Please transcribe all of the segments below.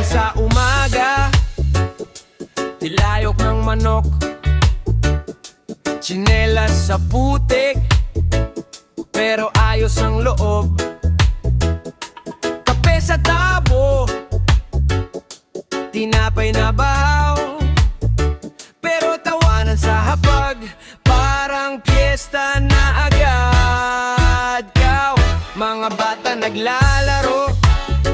sa umaga, tilayok ng manok, tsinelas sa putik, pero ayos ang loob. Kape sa tabo, tinapay na bahaw, pero tawanan sa hapag, parang piyesta na agad. Kaw, mga bata naglalaro,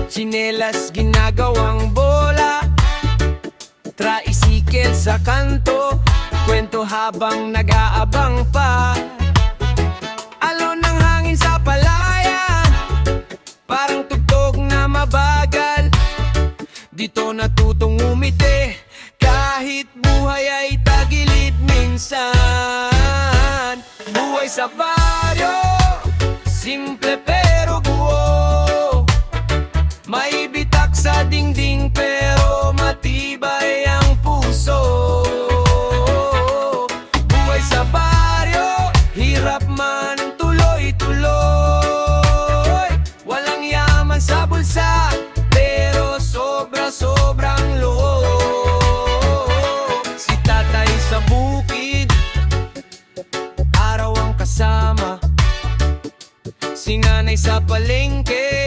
tsinelas ginagawang bola, tricycle sa kanto, kwento habang nag-aabang pa. Alon ng hangin sa palayan, parang tugtog na mabagal. Dito natutong umiti, kahit buhay ay tagilid minsan. Buhay sa baryo, simple pero buo. May bitak sa dingding pero matibay ang puso. Buhay sa baryo, hirap man tuloy-tuloy. Walang yaman sa bulsa, pero sobra-sobrang loob. Si tatay sa bukid, araw ang kasama. Si nanay sa palengke,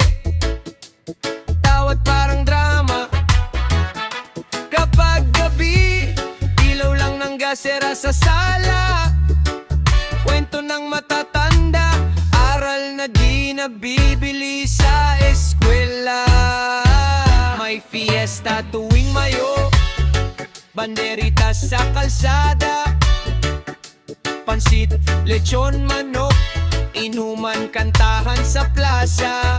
tawad parang drama. Kapag gabi, ilaw lang ng gasera sa sala, kwento ng matatanda, aral na di nabibili sa eskwela. May fiesta tuwing Mayo, banderitas sa kalsada, pansit, lechon, manok, inuman, kantahan sa plaza.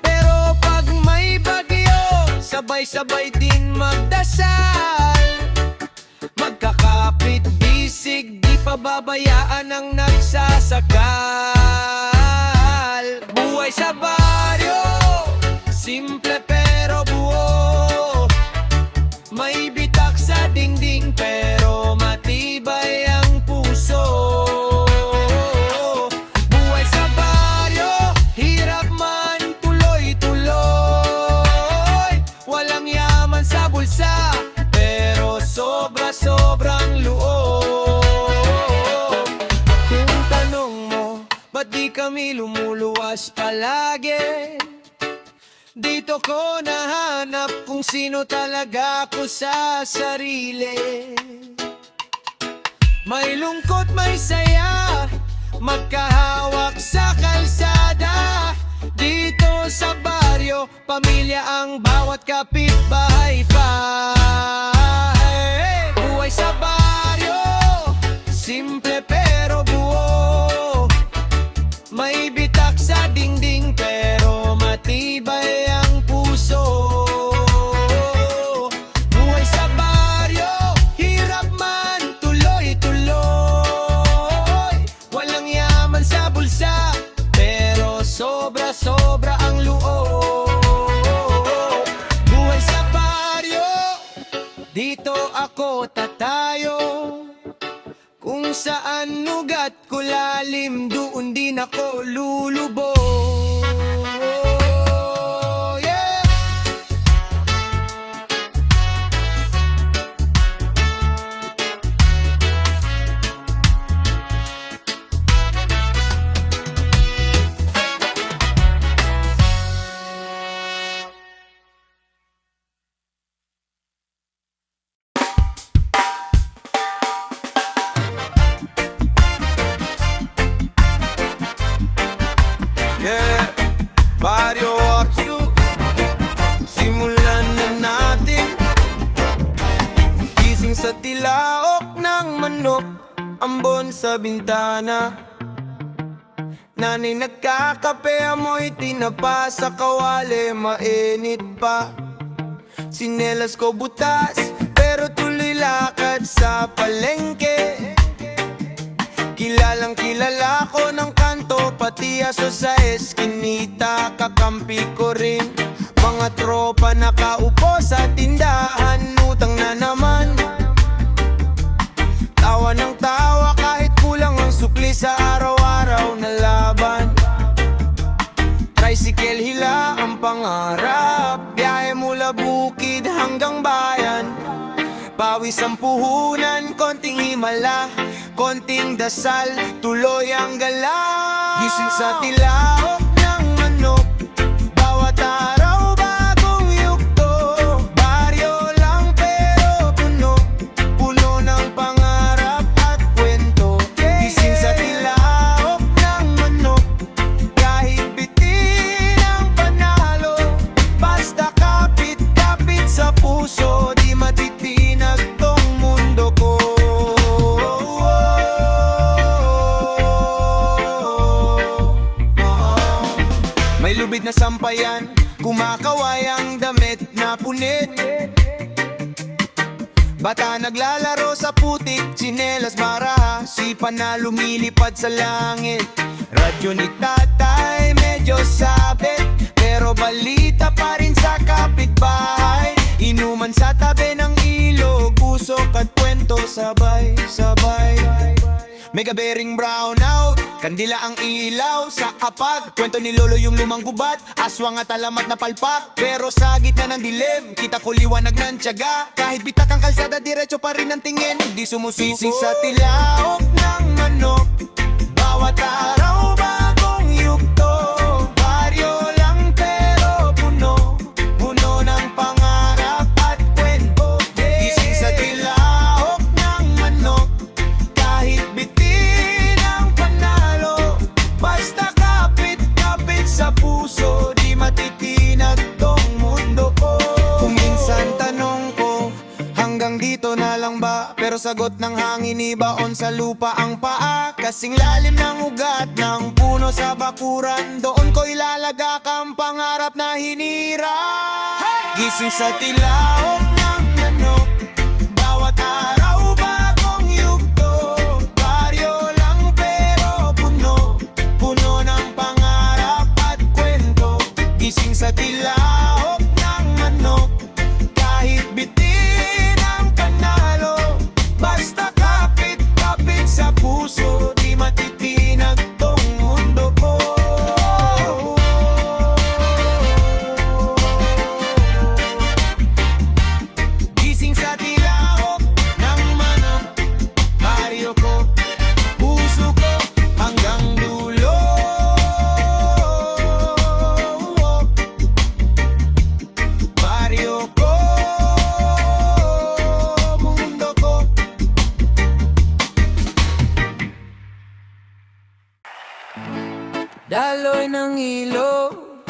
Pero pag may bagyo, sabay-sabay din magdasal. Magkakapit bisig, di pababayaan ang nagsasakal. Buhay sa baryo, simple pero buo. May bitak sa dingding pero matibay ang puso. Buhay sa baryo, hirap man tuloy-tuloy. Walang yaman sa bulsa, pero sobra-sobrang loob. Kung tanong mo, ba't di kami lumuluwas palagi? Dito ko nahanap kung sino talaga ako sa sarili. May lungkot, may saya, magkahawak sa kalsada. Dito sa baryo, pamilya ang bawat kapitbahay pa. Buhay sa baryo, simple pero buo. May bitak sa dingding pero matibay ang puso. Buhay sa baryo, hirap man tuloy-tuloy. Walang yaman sa bulsa, pero sobra-sobra ang loob. Buhay sa baryo, dito ako tatayo. Kung saan ugat ko lalim, doon din ako lulubog. Yeah! Yeah, Baryo Aksu, simulan na natin. Gising sa tilaok ng manok, ambon sa bintana. Nanay nagkakape, amoy tinapa sa kawali, mainit pa. Sinelas ko butas, pero tuloy lakad sa palengke. Kilalang kilala ko ng kanto, pati aso sa eskinita, kakampi ko rin. Mga tropa nakaupo sa tindahan, utang na naman. Tawa ng tawa kahit kulang ang sukli sa araw-araw na laban. Tricycle hila ang pangarap, biyahe mula mula bukid hanggang bayan. Pawis ang puhunan, konting himala, konting dasal, tuloy ang gala. Gising sa tilaok ng manok, bawat araw bagong yugto. Baryo lang pero puno, puno ng pangarap at kwento. Gising sa tilaok ng manok, kahit bitin ang panalo. Basta kapit-kapit sa puso, di matitinag tong mundo ko. May lubid na sampayan, kumakaway ang damit na punit. Bata naglalaro sa putik, tsinelas maraha, sipa na lumilipad sa langit. Radyo ni tatay medyo sabit, pero balita pa rin sa kapitbahay. Inuman sa tabi ng ilog, usok at kwento sabay-sabay. May gabering brownout, kandila ang ilaw sa apag. Kwento ni lolo yung lumang gubat, aswang at alamat na palpak. Pero sa gitna ng dilim, kita ko liwanag ng tiyaga. Kahit bitak ang kalsada, diretso pa rin ang tingin, di sumusuko. Sa tilaok ng manok, bawat araw bagong yugto. Baryo lang pero puno, puno ng pangarap at kwento. Gising sa tilaok ng manok, kahit bitin ang panalo. Basta kapit-kapit sa puso, di matitinag tong mundo ko. Kung minsan tanong ko, hanggang dito na lang ba? Pero sagot ng hangin, ibaon sa lupa ang paa. Kasing lalim ng ugat ng puno sa bakuran, doon ko ilalagak ang pangarap na hinira. Gising sa tilaok ng manok, bawat araw bagong yugto. Baryo lang pero puno, puno ng pangarap at kwento. Gising sa tilaok ng manok, kahit bitin ang panalo. Basta kapit-kapit sa puso, di matitinag tong mundo ko. Gising sa tilaok ng manok, baryo ko, puso ko hanggang dulo. Baryo ko, mundo ko. Daloy ng ilog,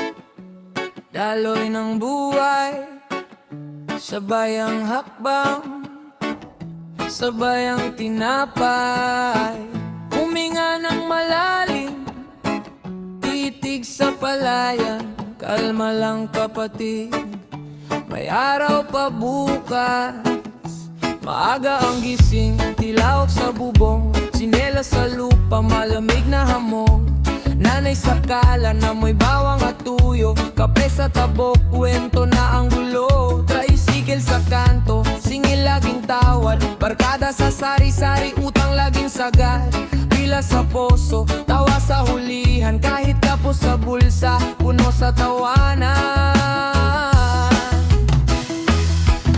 daloy ng buhay, sabay ang hakbang, sabay ang tinapay. Huminga ng malalim, titig sa palayan, kalma lang kapatid, may araw pa bukas. Maaga ang gising, tilaok sa bubong, tsinelas sa lupa, malamig na hamog. Nanay sa kala na mo'y bawang at tuyo, kape sa tabok, kwento na ang gulo. Tricycle sa kanto, singil laging tawad, barkada sa sari-sari, utang laging sagad. Pila sa poso, tawa sa hulihan, kahit kapos sa bulsa, puno sa tawanan.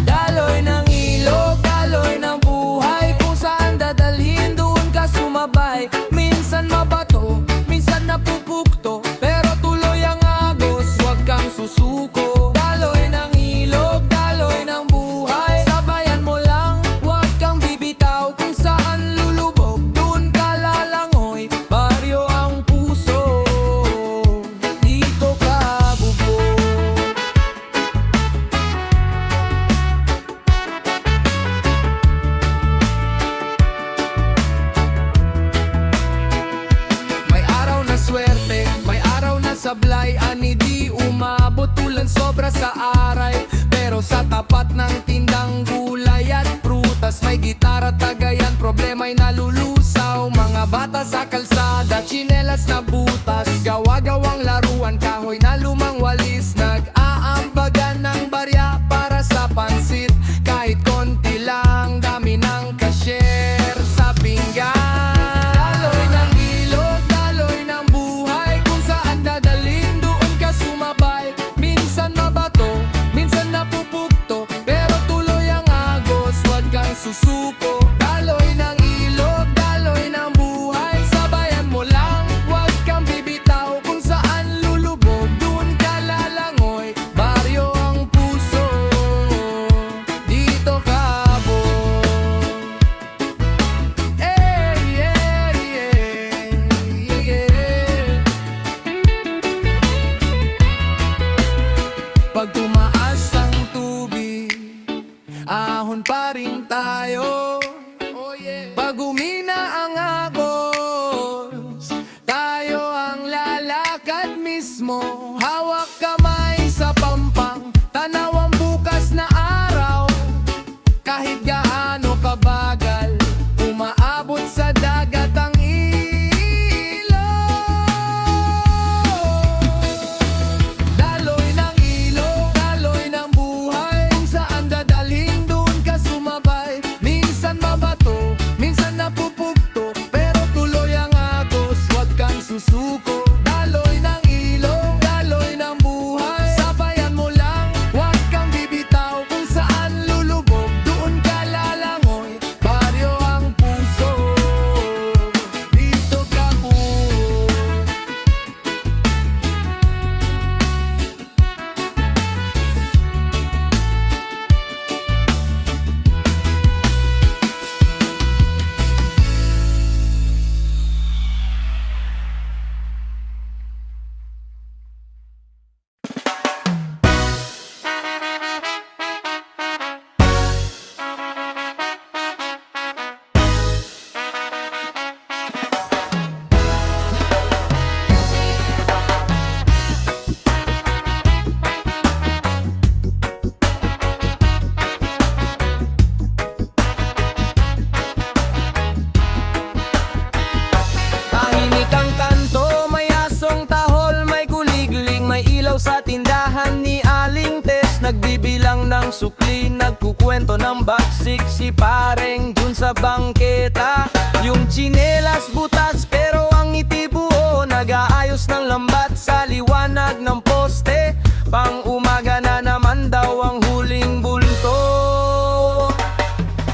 Daloy ng ilog, daloy ng buhay, kung saan dadalhin doon ka sumabay. Minsan mabato, minsan napupukto, pero tuloy ang agos, huwag kang susuko. Daloy ng ilog, daloy ng buhay, sabayan mo lang, huwag kang bibitaw. Kung saan lulubog, doon ka lalangoy, baryo ang puso, dito ka bubog. May araw na swerte, may araw na sablay, ani di umabot tulan sobra sa aray. Pero sa tapat ng tindang gulay at prutas, may gitara tagayan, problema'y nalulusaw. Mga bata sa kalsada, tsinelas na butas, gawa-gawang laruan, kahoy na lumang walis. Nag-aambagan ng barya para sa pansit, kahit konti lang, dami ng cashier sa pinggan. Daloy ng ilog, daloy ng buhay, kung saan dadalhin doon ka sumabay. Minsan mabato, minsan napupunta, ahon pa rin tayo. Pag umina ang agos, tayo ang lalakad mismo. Hawak kamay sa pampang, tanaw ang bukas na araw. Kahit gaano kabagal, umaabot sa dagat ang daloy ng ilog, daloy ng buhay. Kung saan dadalhin doon ka sumabay. Minsan mabato, minsan napupugto, pero tuloy ang agos, huwag kang susuko. Daloy ng ilog, daloy ng buhay. Sabayan mo lang, huwag kang bibitaw. Kung saan lulubog, doon ka lalangoy. Baryo ang puso, dito ka buo. Tahimik ang kanto, may asong tahol, may kuligling, may ilaw sa tindahan ni Aling Tess. Nagbibilang ng sukli, nagkukwento ng bagsik si Pareng dun sa bangketa. Yung tsinelas butas pero ang ngiti buo, nag-aayos ng lambat sa liwanag ng poste. Pang umaga na naman daw ang huling bulto.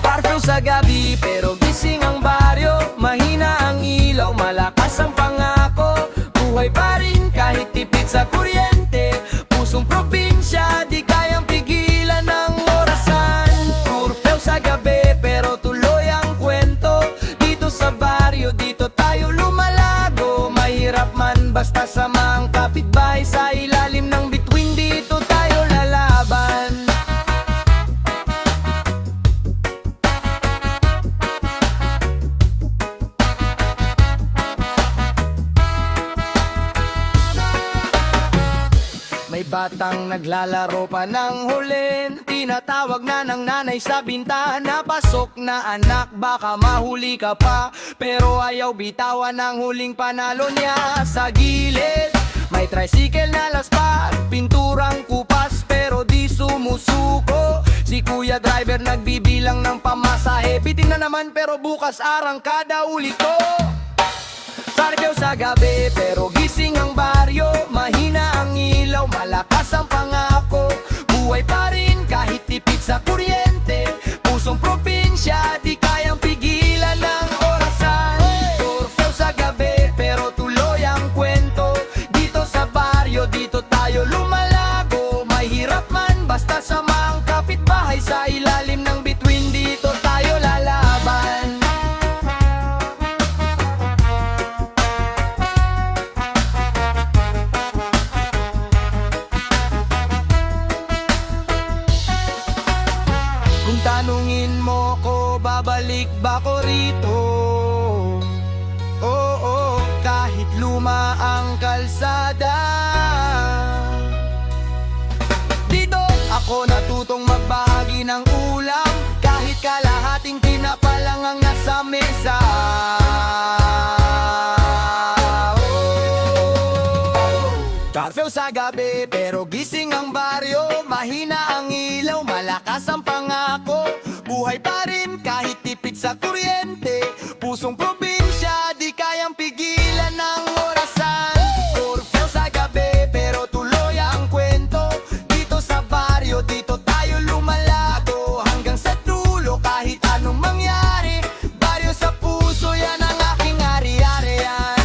Parfum sa gabi pero gising ang baryo. Mahina ang ilaw, malakas ang pangako. Buhay pa rin kahit tipid sa kuryente. Pusong probinsya, di kayang pigilan ng orasan. Curfew sa gabi pero tuloy ang kwento. Dito sa baryo, dito tayo lumalago. Mahirap man basta sama ang kapitbahay. Sa ilalim ng bituin, dito tayo lalaban. May batang naglalaro pa ng hulin. Tinatawag na ng nanay sa bintana. Pasok na anak, baka mahuli ka pa. Pero ayaw bitawan ng huling panalo niya. Sa gilid, may tricycle na laspas, pinturang kupas pero di sumusuko. Si kuya driver nagbibilang ng pamasahe. Bitin na naman pero bukas arangkada uli ko. Sargaw sa gabi pero gising ang baryo. Mahina ang ilaw, malakas ang pangako. Buhay pa rin kahit tipid sa kuryente. Pusong probinsya, di kayang pigilan ng orasan. Curfew sa gabi pero tuloy ang kwento. Dito sa baryo, dito tayo lumalago. Mahirap man basta sama ang kapitbahay. Sa ilalim ng bituin, dito tayo lalaban. Kung tanungin mo ko, babalik ba ko rito? Oo, kahit luma ang kalsada. Dito ako natutong magbahagi ng ulam. Kahit kalahating tinapa lang ang nasa mesa. Curfew sa gabi pero gising ang baryo. Mahina ang ilaw, malakas ang pangako. Buhay pa rin kahit tipid sa kuryente. Pusong probinsya, di kayang pigilan ng orasan. Curfew sa gabi pero tuloy ang kwento. Dito sa baryo, dito tayo lumalago. Hanggang sa dulo kahit anong mangyari. Baryo sa puso, yan ang aking ari-arian.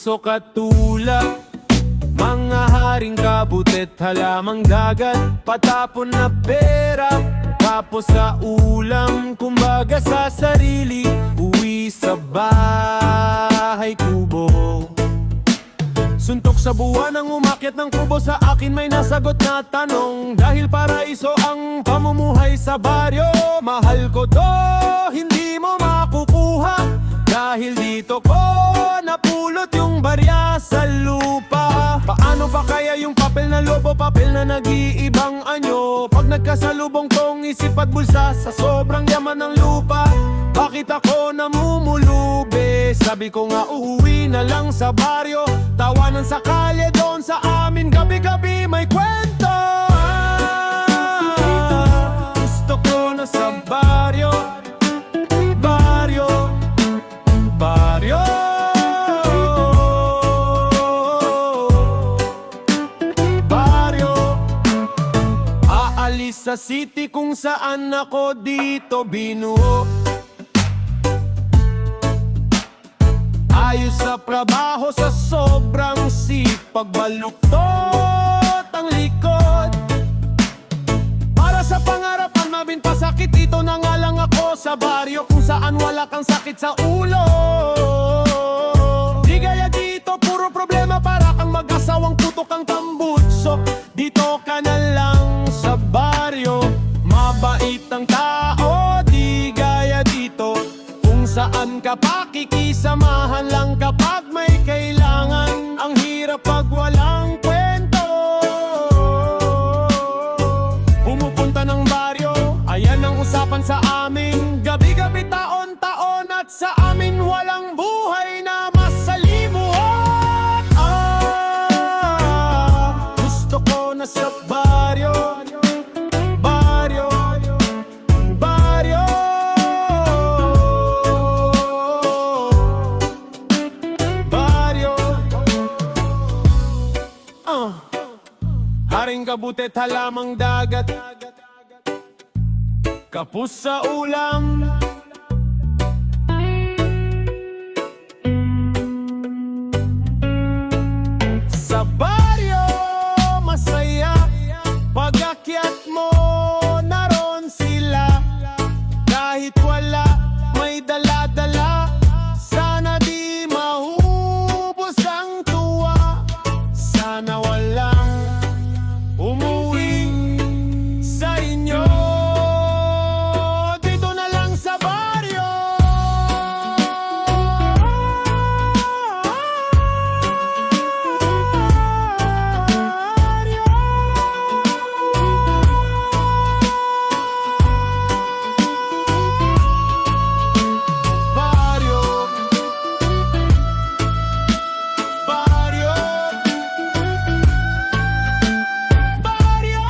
usok at tulak, mga haring kabutit, halamang dagat, patapon na pera, tapos sa ulam, kumbaga sa sarili, uwi sa bahay kubo. Suntok sa buwan ang umakyat ng kubo, sa akin may nasagot na tanong, dahil paraiso ang pamumuhay sa baryo. Mahal ko to, hindi mo makukuha, dahil dito ko napulot yung barya sa lupa. Paano pa kaya yung papel na lobo, papel na nag-iibang anyo, pag nagkasalubong kong isip at bulsa sa sobrang yaman ng lupa? Bakit ako namumulubi? Sabi ko nga uuwi na lang sa baryo, tawanan sa kalye doon sa amin, gabi-gabi may kwento. Gusto ko na sa baryo, baryo, baryo. Baryo. Aalis sa city kung saan ako dito binuo, ayos sa trabaho sa sobrang sipag, baluktot ang likod. Para sa pangarapan mabinpasakit, ito na nga lang ako sa baryo, kung saan wala kang sakit sa ulo. Di gaya dito, puro problema, para kang mag-asawang putok ang tambutso. Dito ka na lang sa baryo, mabait ang tao, di gaya dito, kung saan ka pakikisamahan lang kapag may kailangan. Ang hirap pag walang kwento. Pumupunta ng baryo, ayan ang usapan sa amin, gabi-gabi, taon-taon, at sa amin walang buhay na masalimuot. Gusto ko na sa baryo, baryo, baryo. Haring kabutit, halamang dagat, kapus sa ulam. Sa baryo, masaya, pag-akyat mo, naroon sila. Kahit wala, may dala-dala, sana di mahubos ang tuwa. Sana walang umuwi sa inyo, dito na lang sa baryo. Baryo, baryo, baryo.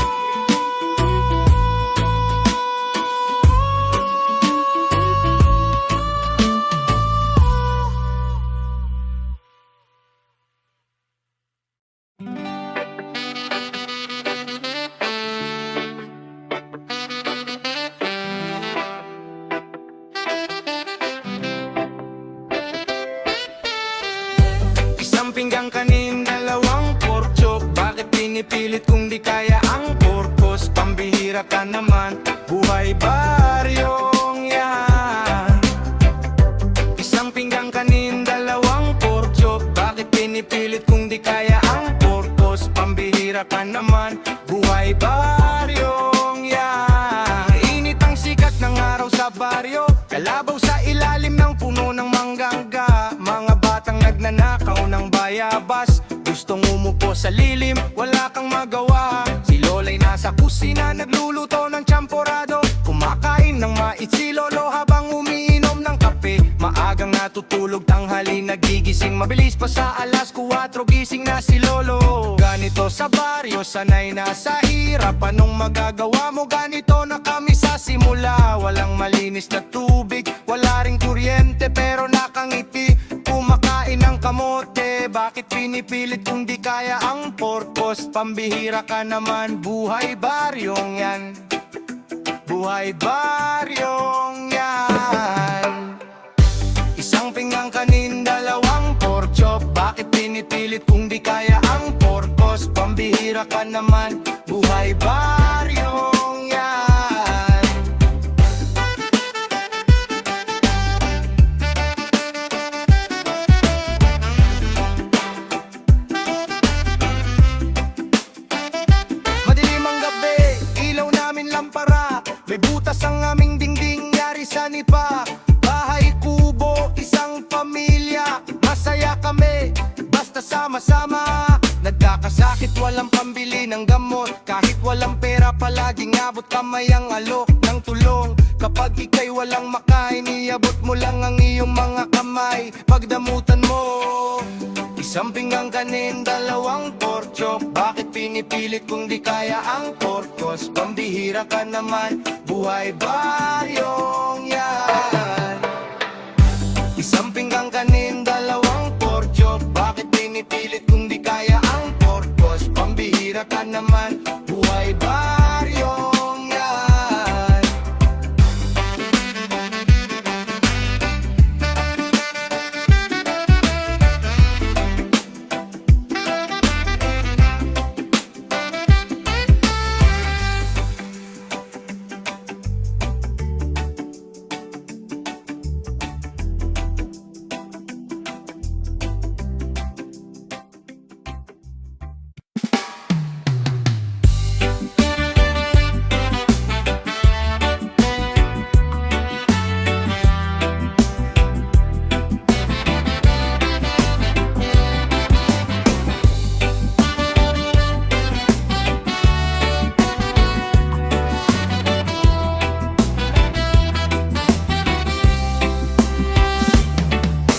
Isang pinggang kanin, dalawang pork chop, bakit pinipilit kung di kaya ang purpose? Pambihira ka naman, buhay baryong yan. Isang pinggang kanin, dalawang pork chop, bakit pinipilit kung di kaya ang purpose? Pambihira ka naman, buhay baryong yan. Init ang sikat ng araw sa baryo, kalabaw sa ilalim ng puno ng manggangga, mga batang nagnanakaw ng bayabas, gustong umupo sa lilim, wala kang magawa. Si Lola'y nasa kusina, nagluluto ng champorado, kumakain ng mais si Lolo habang umiinom ng kape. Maagang natutulog, tanghali nagigising, mabilis pa sa alas 4 gising na si Lolo. Ganito sa baryo, sanay na sa hirap, anong magagawa mo? Ganito na kami sa simula, walang malinis na tubig, wala ring kuryente, pero nakangiti, kumakain ng kamote. Bakit pinipilit kung di kaya ang purpose? Pambihira ka naman, buhay baryong yan, buhay baryong yan. Isang pinggang kanin, dalawang pork chop, bakit pinipilit kung di kaya ang purpose? Pambihira ka naman, buhay baryong yan. Madilim ang gabi, ilaw namin lampara. May butas ang aming dingding, yari sa nipa. Bahay kubo, isang pamilya. Masaya kami, basta sama-sama. Nagkakasakit, walang pambili ng gamot. Kahit walang pera, palaging abot kamay ang alok ng tulong. Kapag ika'y walang makain, iabot mo lang ang iyong mga kamay. Pagdamutan mo, isang pinggang kanin, dalawang pork. Bakit pinipilit kung di kaya ang purpose? Pambihira ka naman, buhay baryong yan. Isang pinggang kanin, dalawang pork. Bakit pinipilit kung di kaya ang purpose? Pambihira ka naman, buhay baryong yan.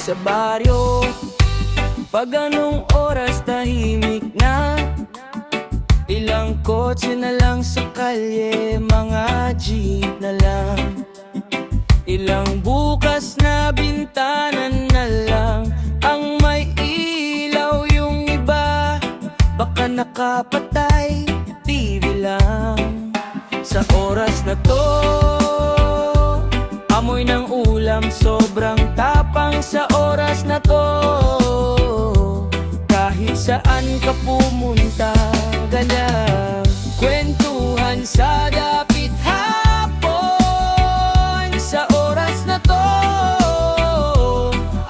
Sa baryo, pag anong oras tahimik na. Ilang kotse na lang sa kalye, mga jeep na lang. Ilang bukas na bintana na lang ang may ilaw, yung iba baka nakapatay, TV lang. Sa oras na to, amoy ng ulam sobrang tapang. Sa oras na to, kahit saan ka pumunta, gala kwentuhan sa dapit hapon. Sa oras na to,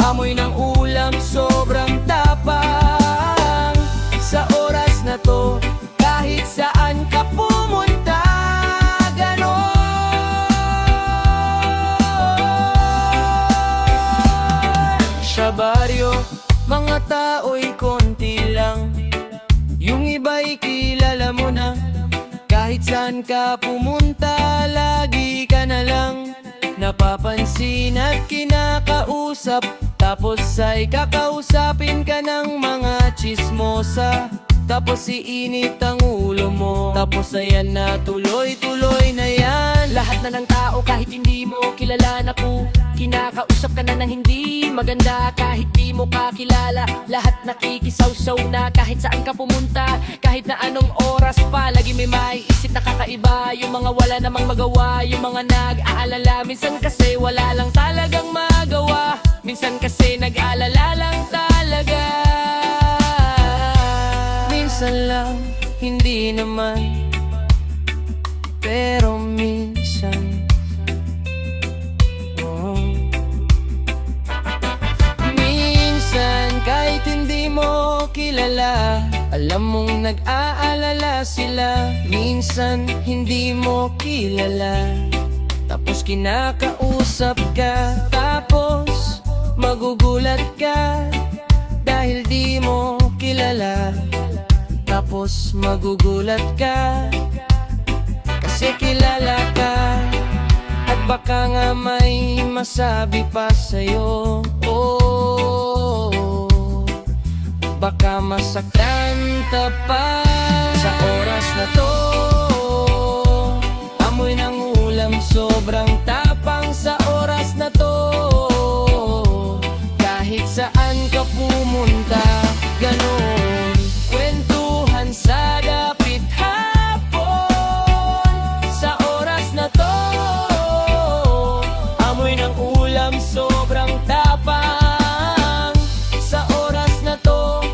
amoy ng ulam sobrang tapang. Sa oras na to, kahit saan ka pumunta, sa baryo, mga tao'y konti lang. Yung iba'y kilala mo na. Kahit saan ka pumunta, lagi ka na lang napapansin at kinakausap. Tapos ay kakausapin ka ng mga tsismosa. Tapos iinit ang ulo mo. Tapos ayan na, tuloy-tuloy na yan. Lahat na ng tao kahit hindi mo kilala na po, kinakausap ka na ng hindi maganda kahit di mo kakilala. Lahat nakikisawsaw na kahit saan ka pumunta. Kahit na anong oras pa, lagi may maiisip na kakaiba. Yung mga wala namang magawa, yung mga nag-aalala. Minsan kasi wala lang talagang magawa. Minsan kasi nag-aalala lang talaga. Minsan lang, hindi naman, pero minsan. Minsan kahit hindi mo kilala, alam mong nag-aalala sila. Minsan hindi mo kilala, tapos kinakausap ka. Tapos magugulat ka dahil di mo kilala. Tapos magugulat ka kasi kilala ka. At baka nga may masabi pa sa'yo. Oh, baka masaktan ka pa. Sa oras na to, amoy ng ulam sobrang tapang. Sa oras na to, kahit saan ka pumunta, ganon kwentuhan sa dapit hapon. Sa oras na to, amoy ng ulam sobrang tapang. Sa oras na to,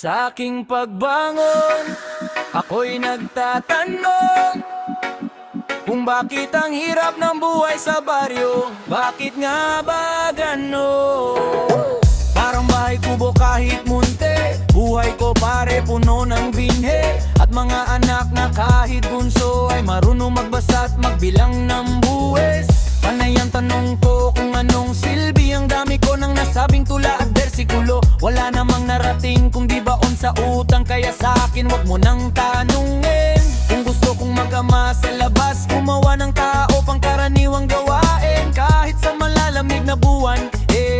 Sa aking pagbangon, ako'y nagtatanong kung bakit ang hirap ng buhay sa baryo. Bakit nga ba gano'n? Parang bahay kubo kahit munti, buhay ko pare puno ng binhe. At mga anak na kahit bunso ay marunong magbasa at magbilang ng buwes. Panay ang tanong ko kung anong silbi ang dami ko nang nasabing tula at bersikulo. Wala namang narating kung di baon sa utang, kaya sa akin wag mo nang tanungin. Kung gusto kong mag-ama sa labas, gumawa ng tao pangkaraniwang gawain. Kahit sa malalamig na buwan,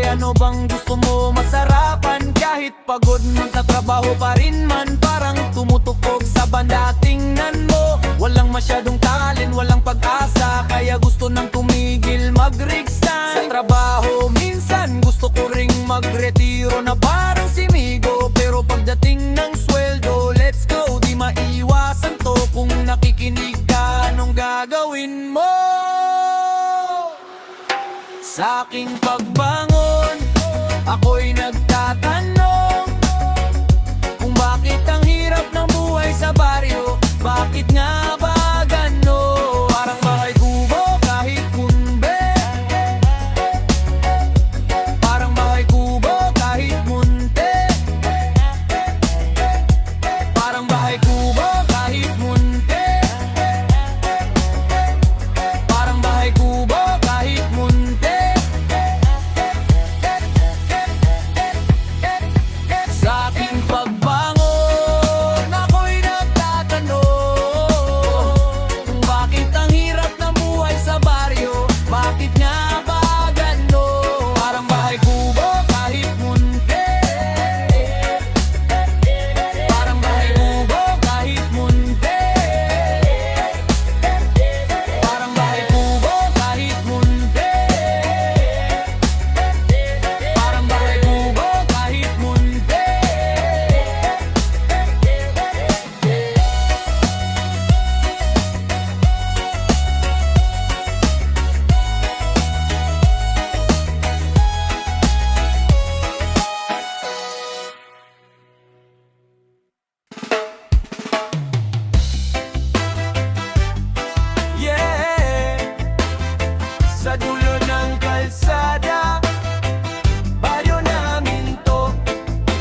ano bang gusto mo masarapan? Kahit pagod magtatrabaho pa rin man, parang tumutukog sa banda. Tingnan mo, walang masyadong talent, walang pag-asa, kaya gusto nang tumigil mag-resign sa trabaho. Minsan gusto ko ring magretiro na parang si Migo, pero pagdating ng sweldo, let's go, di maiwasan to. Kung nakikinig ka, anong gagawin mo? Sa aking pagbangon, ako'y nagtatanong kung bakit ang hirap ng buhay sa baryo. Bakit nga ba gano'n? Parang bahay kubo kahit kunbe, parang bahay kubo kahit munti, parang bahay kubo kahit munti, parang bahay kubo kahit munti. Sa aking pagbangon, ako'y nagtatanong kung bakit ang hirap ng buhay sa baryo. Bakit nga ba gano'n? Parang bahay kubo kahit munti, parang bahay kubo kahit munti, parang bahay kubo kahit munti, parang bahay kubo kahit munti. Yeah, sa dulo ng kalsada, baryo namin to,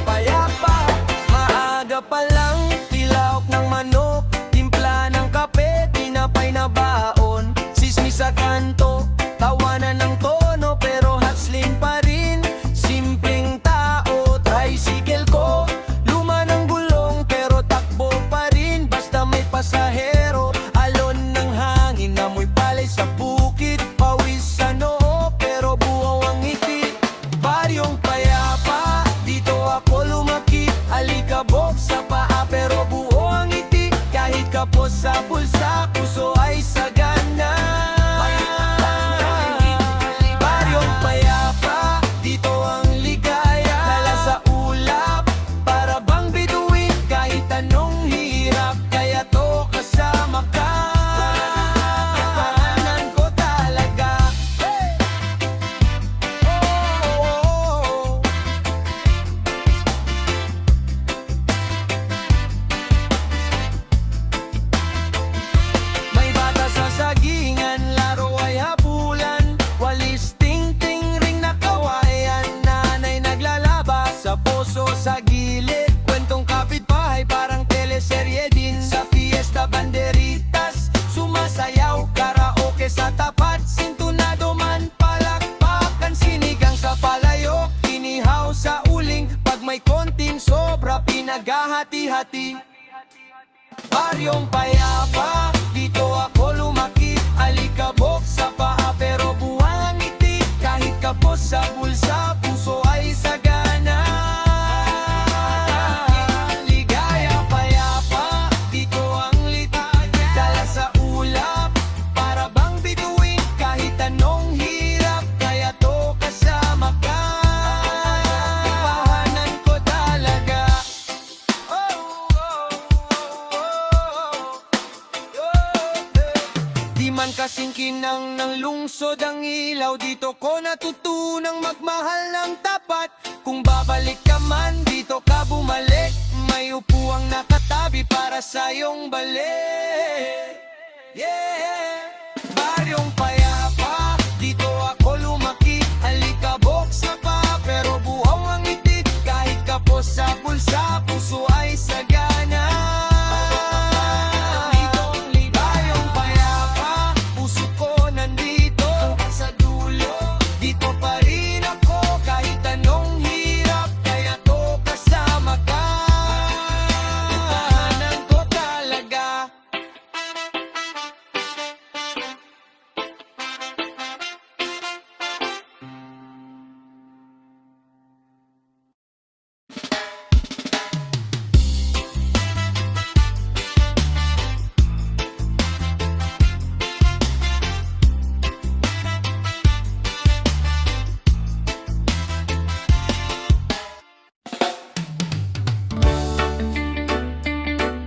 payapa. Maaga pa lang, tilawak ng manok, timpla ng kape, tinapay na baon. Sismis sa kanto, tawanan ng tono, pero hustling pa rin. Simpleng tao, tricycle ko, luma ng gulong, pero takbo pa rin. Basta may pasahero, alon ng hangin, amoy palay sa bukid, pawis sa noo, pero buhaw ang ngiti. Baryong payapa, dito ako lumaki, alikabok sa paa, pero buo ang ngiti. Kahit kapos sa bulsa, puso ay sagana. Baryong payapa, dito ang ligaya, dala sa ulap, para bang bituin. Kahit anong hirap, kaya to kasama ka. Tahanan ko talaga. Oh. May bata sa sagingan, laro ay hapulan, walis ting-ting ring na kawayan. Nanay naglalaba sa poso sa gilid, kwentong kapitbahay parang teleserye din. Sa fiesta banderitas, sumasayaw, karaoke sa tapat, sintunado man palakpakan. Sinigang sa palayok, inihaw sa uling, pag may konting sobra, pinaghahati-hati. Baryong payapa, dito ako lumaki, alikabok sa paa, pero buwang ngiti. Kahit kapos sa bulsa, puso ay sagana. Ligaya payapa, dito ang litag, dala sa ulap, para bang bituin. Kahit anong hirap, kaya to kasama ka. Tahanan ko talaga. Di man kasingkinang ng lungsod ang ilaw, dito ko natutunang magmahal ng tapat. Kung babalik ka man, dito ka bumalik. may upuang nakatabi para sa iyong balik. Yeah! Baryong payapa, dito ako lumaki. Alikabok sa pa, pero buhaw ang itik. Kahit kapos sa bulsa, puso ay sagana. Baryong payapa, puso ko nandito sa dulo. Dito pa rin ako, kahit anong hirap. Kaya to kasama ka. Tahanan ko talaga.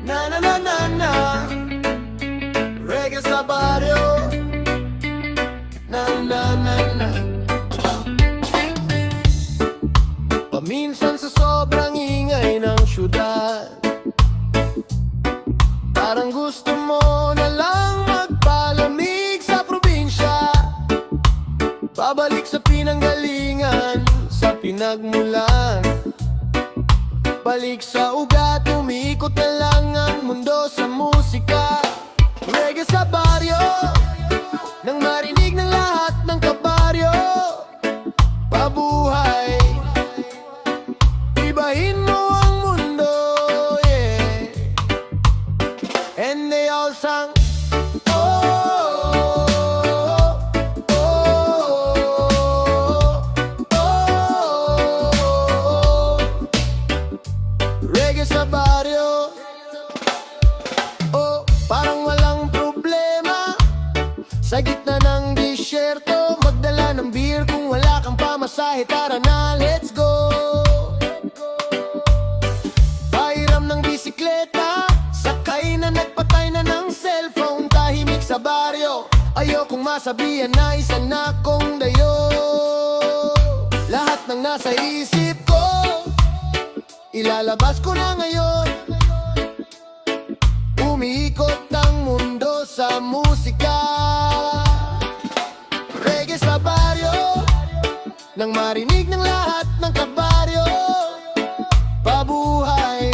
Na na na na na, reggae sa baryo. Na na na na. Paminsan sa sobrang ingay ng syudad, parang gusto mo na lang magpalamig sa probinsya. Babalik sa pinanggalingan, sa pinagmulan. Balik sa ugat, umiikot na lang ang mundo sa musika. Reggae sa baryo, nang marinig ng lahat ng kabaryo. Pabuhay, ibahin mo ang mundo, yeah. And they all sang, oh, oh, oh, oh. Reggae sa baryo. Oh, parang walang problema sa gitna ng disyerto. Magdala ng beer kung wala kang pamasahe. Tara na, let's go. Pahiram ng bisikleta, sakay na nagpatay na ng cellphone. Tahimik sa baryo, ayokong masabihan na isa na kong dayo. Lahat ng nasa isip ko, ilalabas ko na ngayon. Umiikot ang mundo sa musika. Reggae sa baryo, nang marinig ng lahat ng kabaryo. Pabuhay,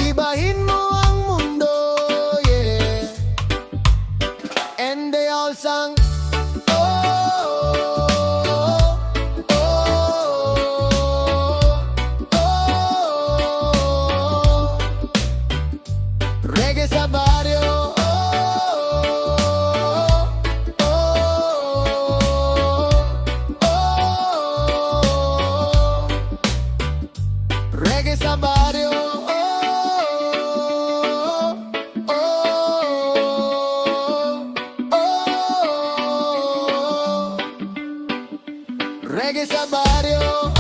ibahin mo ang mundo, yeah. And they all sang, oh, oh, oh, oh. Reggae sa baryo, oh, oh, oh. Reggae sa baryo, oh, oh, oh. Reggae sa baryo.